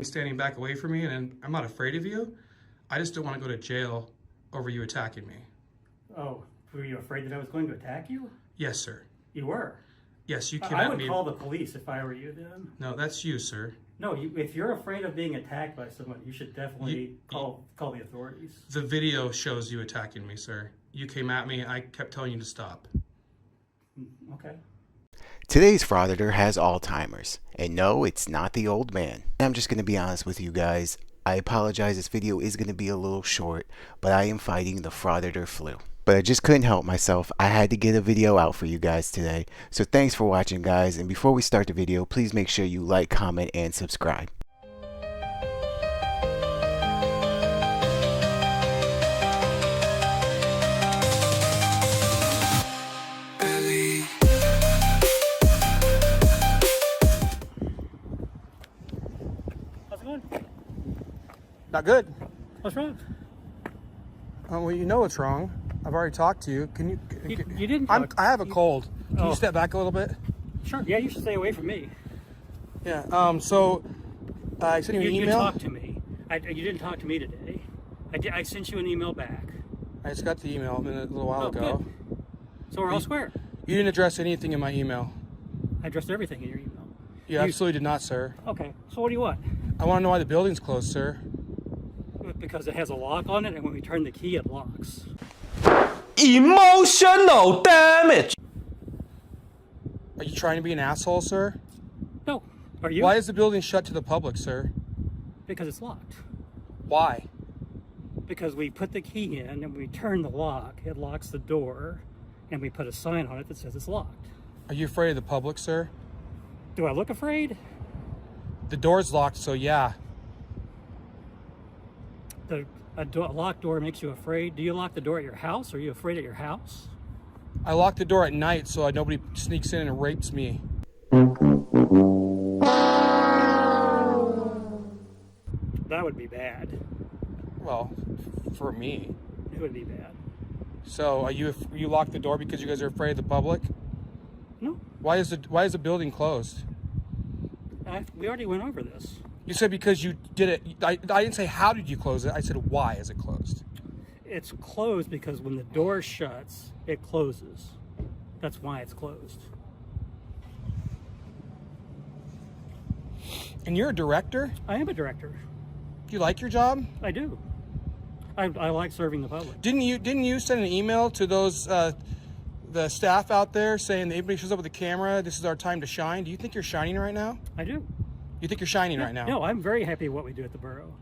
standing back away from me, and I'm not afraid of you. I just don't want to go to jail over you attacking me. Oh, were you afraid that I was going to attack you? Yes, sir. You were? Yes, you came I at would me. call the police if I were you then. No, that's you, sir. No, if you're afraid of being attacked by someone, you should definitely call the authorities. The video shows you attacking me, sir. You came at me. I kept telling you to stop. Okay. Today's Frauditor has Alzheimer's, and no, it's not the old man. I'm just going to be honest with you guys. I apologize, this video is going to be a little short, but I am fighting the Frauditor flu. But I just couldn't help myself. I had to get a video out for you guys today. So thanks for watching, guys, and before we start the video, please make sure you like, comment, and subscribe. How's it going? Not good. What's wrong? Well, you know what's wrong. I've already talked to you. Can you? You didn't talk. I have a cold. Can Oh. you step back a little bit? Sure. Yeah, you should stay away from me. Yeah. So I sent you an You email. talked to me. You didn't talk to me today. I sent you an email back. I just got the email a little while Oh, ago. good. So we're all square. You didn't address anything in my email. I addressed everything in your email. You absolutely did not, sir. Okay. So what do you want? I want to know why the building's closed, sir. Because it has a lock on it, and when we turn the key, it locks. Emotional damage. Are you trying to be an asshole, sir? No. Are you? Why is the building shut to the public, sir? Because it's locked. Why? Because we put the key in and we turn the lock, it locks the door, and we put a sign on it that says it's locked. Are you afraid of the public, sir? Do I look afraid? The door's locked, so yeah. A locked door makes you afraid. Do you lock the door at your house? Are you afraid at your house? I lock the door at night so nobody sneaks in and rapes me. That would be bad. Well, for me. It would be bad. So are you lock the door because you guys are afraid of the public? No. Why is the building closed? We already went over this. You said because you did it. I didn't say how did you close it. I said why is it closed? It's closed because when the door shuts, it closes. That's why it's closed. And you're a director? I am a director. Do you like your job? I do. I like serving the public. Didn't you send an email to those the staff out there saying that anybody shows up with a camera, this is our time to shine? Do you think you're shining right now? I do. You think you're shining right now? No, I'm very happy with what we do at the borough.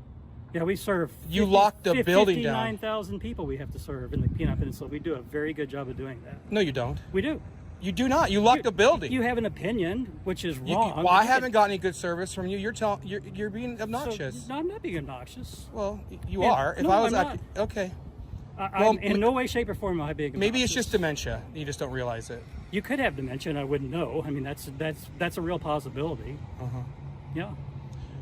Yeah, we serve. You locked the building down. 59,000 people we have to serve in the Peanut Peninsula. We do a very good job of doing that. No, you don't. We do. You do not. You locked the building. You have an opinion, which is wrong. Well, I haven't got any good service from you. You're being obnoxious. So, no, I'm not being obnoxious. Well, you Yeah, are. If no, I was I'm not. okay. I'm in no way, shape, or form am I being obnoxious. Maybe it's just dementia. You just don't realize it. You could have dementia, and I wouldn't know. I mean, that's a real possibility. Yeah.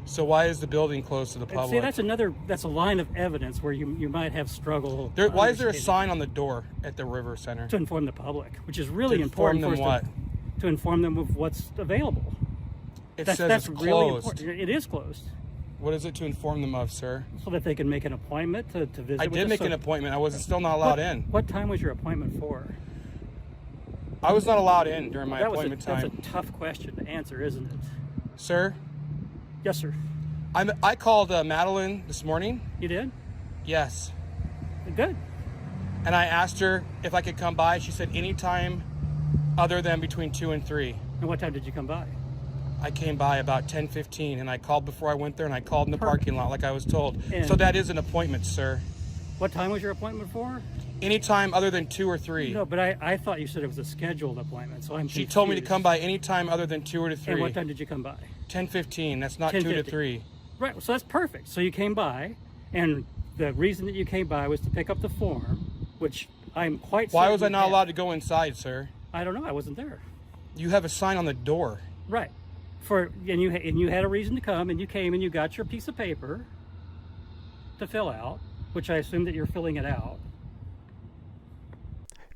So why is the building closed to the public? See, that's a line of evidence where you might have struggle. Why is there a sign on the door at the River Center? To inform the public, which is really To important. inform them what? To inform them of what's available. It That's says it's really closed. important. It is closed. What is it to inform them of, sir? So that they can make an appointment to visit. I with did us. make an appointment. I was still not allowed in. What time was your appointment for? I was not allowed in during my That's appointment time. a tough question to answer, isn't it? Sir? Yes, sir. I called Madeline this morning. You did? Yes. Good. And I asked her if I could come by. She said anytime other than between 2 and 3. And what time did you come by? I came by about 10:15 and I called before I went there and I called in the parking lot like I was told. And so that is an appointment, sir. What time was your appointment for? Anytime other than 2 or 3. No, but I thought you said it was a scheduled appointment, so I'm She confused. told me to come by anytime other than 2 or to 3. And what time did you come by? 10:15. That's not 2 to 10:15. 3. Right, so that's perfect. So you came by, and the reason that you came by was to pick up the form, which I'm quite Why certain was I you not had. allowed to go inside, sir? I don't know. I wasn't there. You have a sign on the door. Right. And you had a reason to come, and you came and you got your piece of paper to fill out, which I assume that you're filling it out.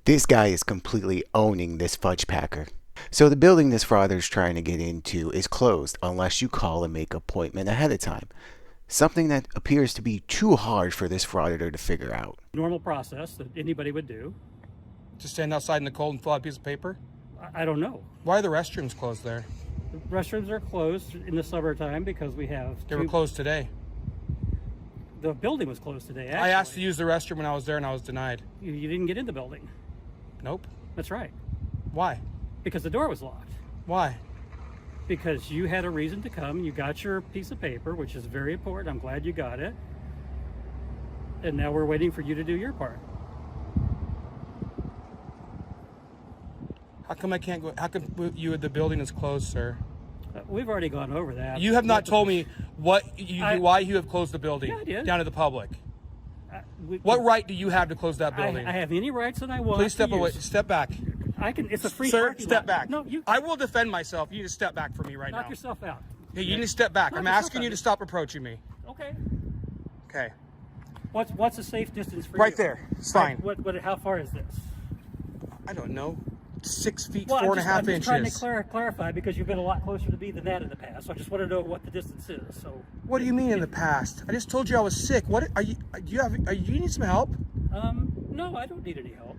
This guy is completely owning this fudge packer. So the building this frauditor is trying to get into is closed unless you call and make an appointment ahead of time. Something that appears to be too hard for this frauditor to figure out. Normal process that anybody would do. Just stand outside in the cold and fill out a piece of paper? I don't know. Why are the restrooms closed there? The restrooms are closed in the summertime because we have. They were closed today. The building was closed today. Actually. I asked to use the restroom when I was there and I was denied. You didn't get in the building. Nope. That's right. Why? Because the door was locked. Why? Because you had a reason to come. You got your piece of paper, which is very important. I'm glad you got it. And now we're waiting for you to do your part. How come I can't go? How come the building is closed, sir? We've already gone over that. You have not told me why you have closed the building down to the public. What right do you have to close that building? I have any rights that I want. Please step away. Step back. I can. It's a free. Sir, parking step lot. back. No, you. I will defend myself. You need to step back for me right now. Knock yourself out. Hey, you need to step back. Knock I'm yourself asking out. you to stop approaching me. Okay. Okay. What's a safe distance for you? Right there. It's fine. How far is this? I don't know. 6 feet, Well, 4.5 I'm just trying inches. to clarify because you've been a lot closer to me than that in the past. So I just want to know what the distance is. So. What do you mean in the past? I just told you I was sick. What are you? You need some help? No, I don't need any help.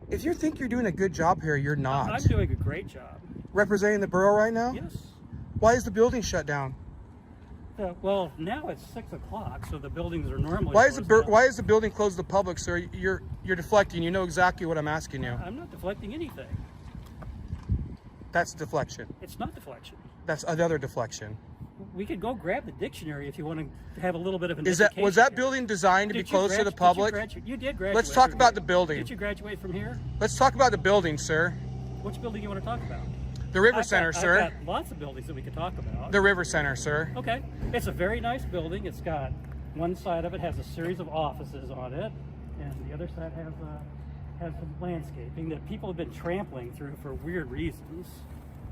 If you think you're doing a good job here, you're not. I'm doing a great job. Representing the borough right now? Yes. Why is the building shut down? Well, now it's 6 o'clock, so the buildings are normally. Why is the building closed to the public, sir? You're deflecting. You know exactly what I'm asking you. I'm not deflecting anything. That's deflection. It's not deflection. That's another deflection. We could go grab the dictionary if you want to have a little bit of an Was that building designed to be closed to the public? You did graduate. Let's talk from about here. the building. Did you graduate from here? Let's talk about the building, sir. Which building you want to talk about? The River Center, sir. I've got lots of buildings that we could talk about. The River Center, sir. Okay. It's a very nice building. It's got one side of it has a series of offices on it, and the other side has some landscaping that people have been trampling through for weird reasons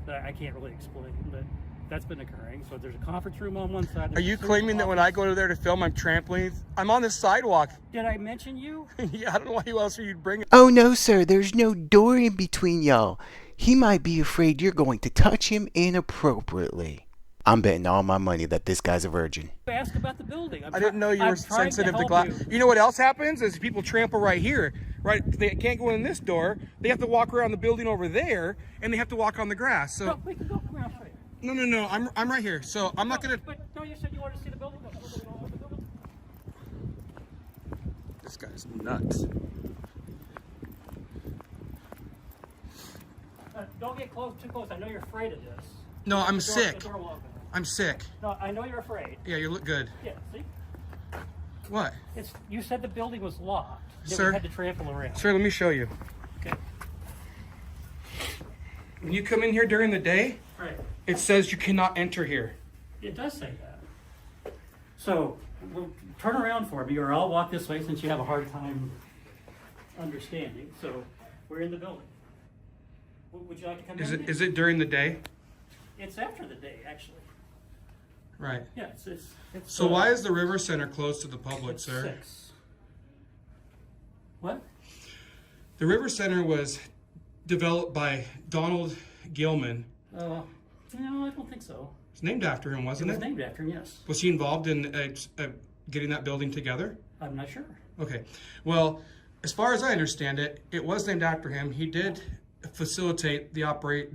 that I can't really explain, but that's been occurring. So there's a conference room on one side. Are you claiming that when I go there to film, I'm trampling? I'm on the sidewalk. Did I mention you? Yeah, I don't know who else you'd bring. Oh no, sir, there's no door in between y'all. He might be afraid you're going to touch him inappropriately. I'm betting all my money that this guy's a virgin. Ask about the building. I didn't know you were sensitive to glass. You know what else happens is people trample right here. Right, they can't go in this door. They have to walk around the building over there, and they have to walk on the grass. So No, we can go around for you. no. I'm right here. So I'm not gonna. But no, you said you wanted to see the building. No. This guy's nuts. Don't get too close. I know you're afraid of this. No, I'm The sick. door will open. I'm sick. No, I know you're afraid. Yeah, you look good. Yeah, see? What? You said the building was locked. That Sir? we had to trample around. Sir, let me show you. Okay. When you come in here during the day, Right. it says you cannot enter here. It does say that. So, well, turn around for me, or I'll walk this way since you have a hard time understanding. So, we're in the building. Would you like to come in? Is it during the day? It's after the day, actually. Right. Yeah, it's So why is the River Center closed to the public, it's sir? 6. What? The River Center was developed by Donald Gilman. No, I don't think so. It's named after him, It wasn't was it? named after him, yes. Was he involved in getting that building together? I'm not sure. Okay. Well, as far as I understand it, it was named after him. He did facilitate the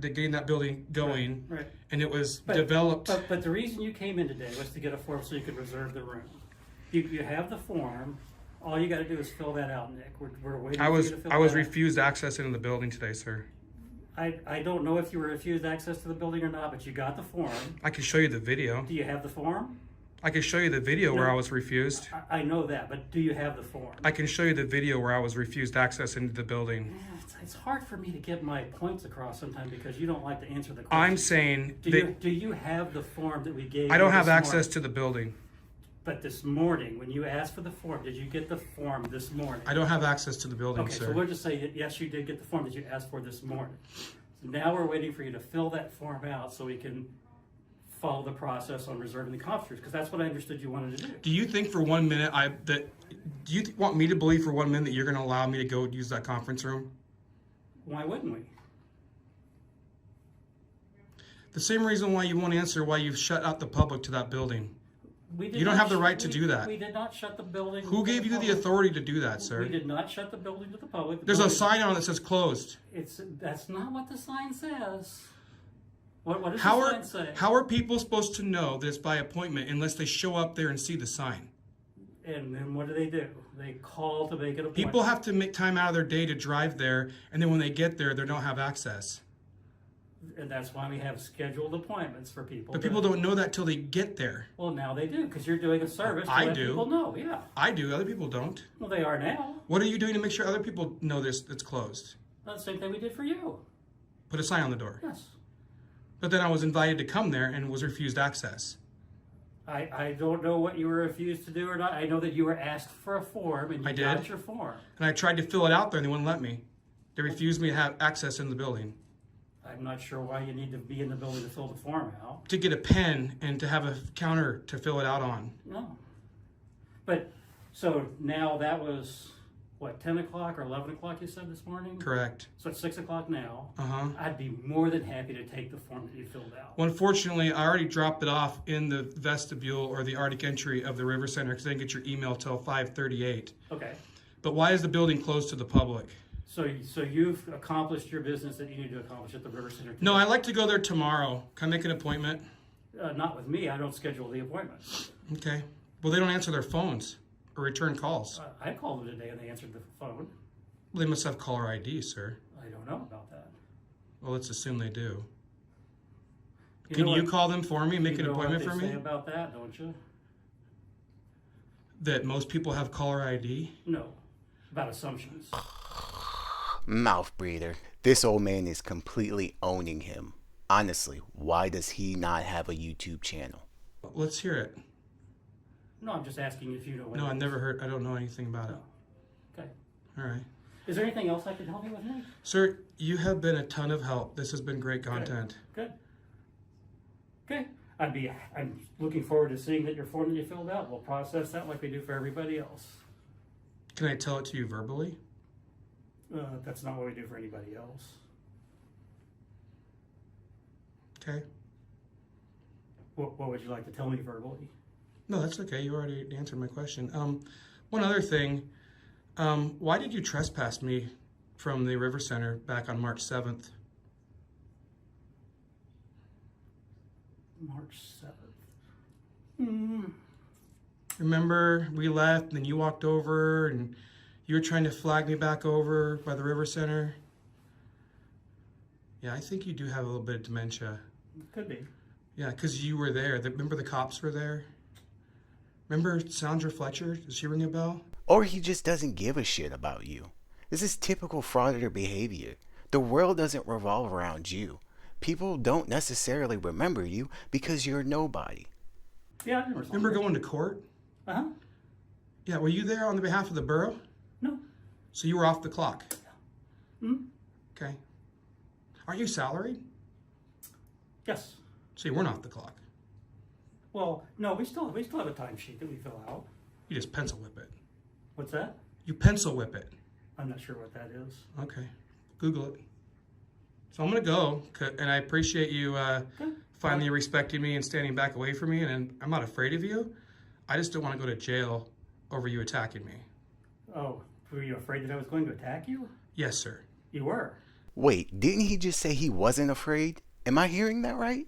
getting that building going, Right. and it was developed. But the reason you came in today was to get a form so you could reserve the room. You have the form. All you got to do is fill that out, Nick. We're waiting for you to fill I was that out. refused access into the building today, sir. I don't know if you were refused access to the building or not, but you got the form. I can show you the video. Do you have the form? I can show you the video where I was refused. I know that, but do you have the form? I can show you the video where I was refused access into the building. Yeah, it's hard for me to get my points across sometimes because you don't like to answer the question. I'm saying Do you have the form that we gave I don't you have this access morning? to the building. But this morning, when you asked for the form, did you get the form this morning? I don't have access to the building, Okay, sir. so we'll just say that yes, you did get the form that you asked for this morning. So now we're waiting for you to fill that form out so we can follow the process on reserving the conference, because that's what I understood you wanted to do. Do you think for 1 minute do you want me to believe for 1 minute that you're going to allow me to go use that conference room? Why wouldn't we? The same reason why you won't answer why you've shut out the public to that building. We did You don't not have the sh- right to we- do that. We did not shut the building. Who to gave you the public. authority to do that, sir? We did not shut the building to the public. There's a sign on it that says closed. That's not what the sign says. What does How the are sign say? how are people supposed to know that it's by appointment unless they show up there and see the sign? And then what do? They call to make an appointment. People have to make time out of their day to drive there, and then when they get there, they don't have access. And that's why we have scheduled appointments for people. But people don't know that till they get there. Well, now they do, because you're doing a service to I let do. people know. Yeah. I do. Other people don't. Well, they are now. What are you doing to make sure other people know this? It's closed. That's the same thing we did for you. Put a sign on the door. Yes. But then I was invited to come there and was refused access. I don't know what you were refused to do or not. I know that you were asked for a form and you I did. got your form. And I tried to fill it out there and they wouldn't let me. They refused me to have access in the building. I'm not sure why you need to be in the building to fill the form out. To get a pen and to have a counter to fill it out on. No. But, so now that was, what, 10 o'clock or 11 o'clock you said this morning? Correct. So it's 6 o'clock now. Uh-huh. I'd be more than happy to take the form that you filled out. Well, unfortunately, I already dropped it off in the vestibule or the Arctic entry of the River Center because I didn't get your email till 5:38. Okay. But why is the building closed to the public? So you've accomplished your business that you need to accomplish at the River Center today? No, I'd like to go there tomorrow. Can I make an appointment? Not with me. I don't schedule the appointments. Okay. Well, they don't answer their phones or return calls. I called them today and they answered the phone. Well, they must have caller ID, sir. I don't know about that. Well, let's assume they do. You Can know you what- call them for me, make you an know appointment what for they me? say about that, don't you? That most people have caller ID? No. About assumptions. Mouth breather. This old man is completely owning him. Honestly, why does he not have a YouTube channel? Let's hear it. No, I'm just asking if you know what No, it I is. never heard. I don't know anything about it. Okay. All right. Is there anything else I can help you with, Nick? Sir, you have been a ton of help. This has been great content. Good. Okay. I'm looking forward to seeing that your form that you filled out. We'll process that like we do for everybody else. Can I tell it to you verbally? That's not what we do for anybody else. Okay. What would you like to tell me verbally? No, that's okay. You already answered my question. One other thing. Why did you trespass me from the River Center back on March 7th? March 7th. Remember, we left and then you walked over and you were trying to flag me back over by the River Center. Yeah, I think you do have a little bit of dementia. Could be. Yeah, because you were there. Remember the cops were there? Remember Sandra Fletcher? Does she ring a bell? Or he just doesn't give a shit about you. This is typical frauditor behavior. The world doesn't revolve around you. People don't necessarily remember you because you're nobody. Yeah, I remember something. Remember going to court? Uh-huh. Yeah, were you there on the behalf of the borough? No. So you were off the clock? Hmm? Okay. Aren't you salaried? Yes. So you weren't off the clock. Well, no, we still have a timesheet that we fill out. You just pencil whip it. What's that? You pencil whip it. I'm not sure what that is. Okay. Google it. So I'm going to go, and I appreciate you finally respecting me and standing back away from me, and I'm not afraid of you. I just don't want to go to jail over you attacking me. Oh, were you afraid that I was going to attack you? Yes, sir. You were. Wait, didn't he just say he wasn't afraid? Am I hearing that right?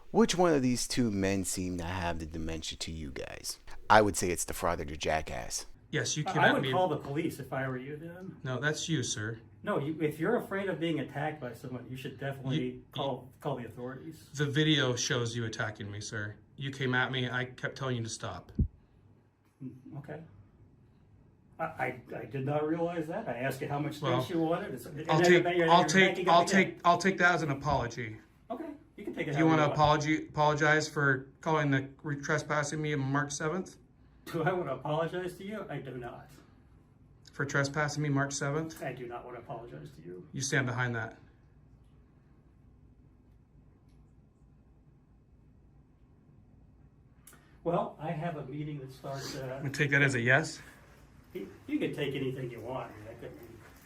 Which one of these two men seem to have the dementia to you guys? I would say it's the frauditor jackass. Yes, you came I at would me. call the police if I were you, then. No, that's you, sir. No, if you're afraid of being attacked by someone, you should definitely call the authorities. The video shows you attacking me, sir. You came at me. I kept telling you to stop. Okay. I did not realize that. I asked you how much space Well, you wanted. I'll take that as an apology. Okay, you can take it. Do you want to apologize for calling the trespassing me on March 7th? Do I want to apologize to you? I do not. For trespassing me March 7th? I do not want to apologize to you. You stand behind that. Well, I have a meeting that starts. I'm going to take that as a yes. You can take anything you want. I mean,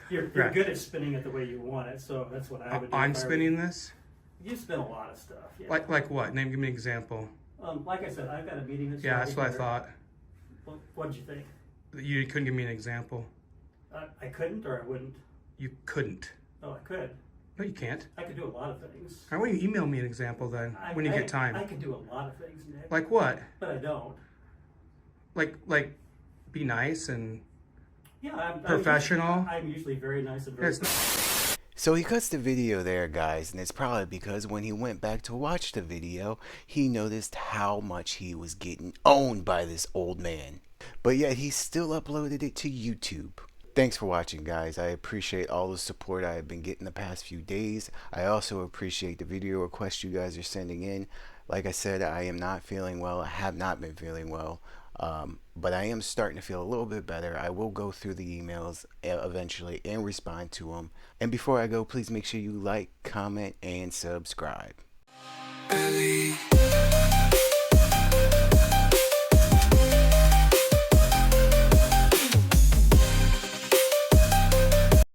You're Right. good at spinning it the way you want it, so that's what I would do. I'm if I were spinning you. this? You spin a lot of stuff. Yeah. Like what? Give me an example. Like I said, I've got a meeting that's Yeah, that's what I here. thought. What did you think? You couldn't give me an example. I couldn't, or I wouldn't. You couldn't. Oh, I could. No, you can't. I could do a lot of things. Why don't you email me an example then, when you get time? I could do a lot of things, Nick. Like what? But I don't. Like, be nice and Yeah, I'm professional. I'm usually very nice and very. So he cuts the video there, guys, and it's probably because when he went back to watch the video, he noticed how much he was getting owned by this old man. But yet he still uploaded it to YouTube. Thanks for watching, guys. I appreciate all the support I have been getting the past few days. I also appreciate the video requests you guys are sending in. Like I said, I am not feeling well. I have not been feeling well. But I am starting to feel a little bit better. I will go through the emails eventually and respond to them. And before I go, please make sure you like, comment, and subscribe.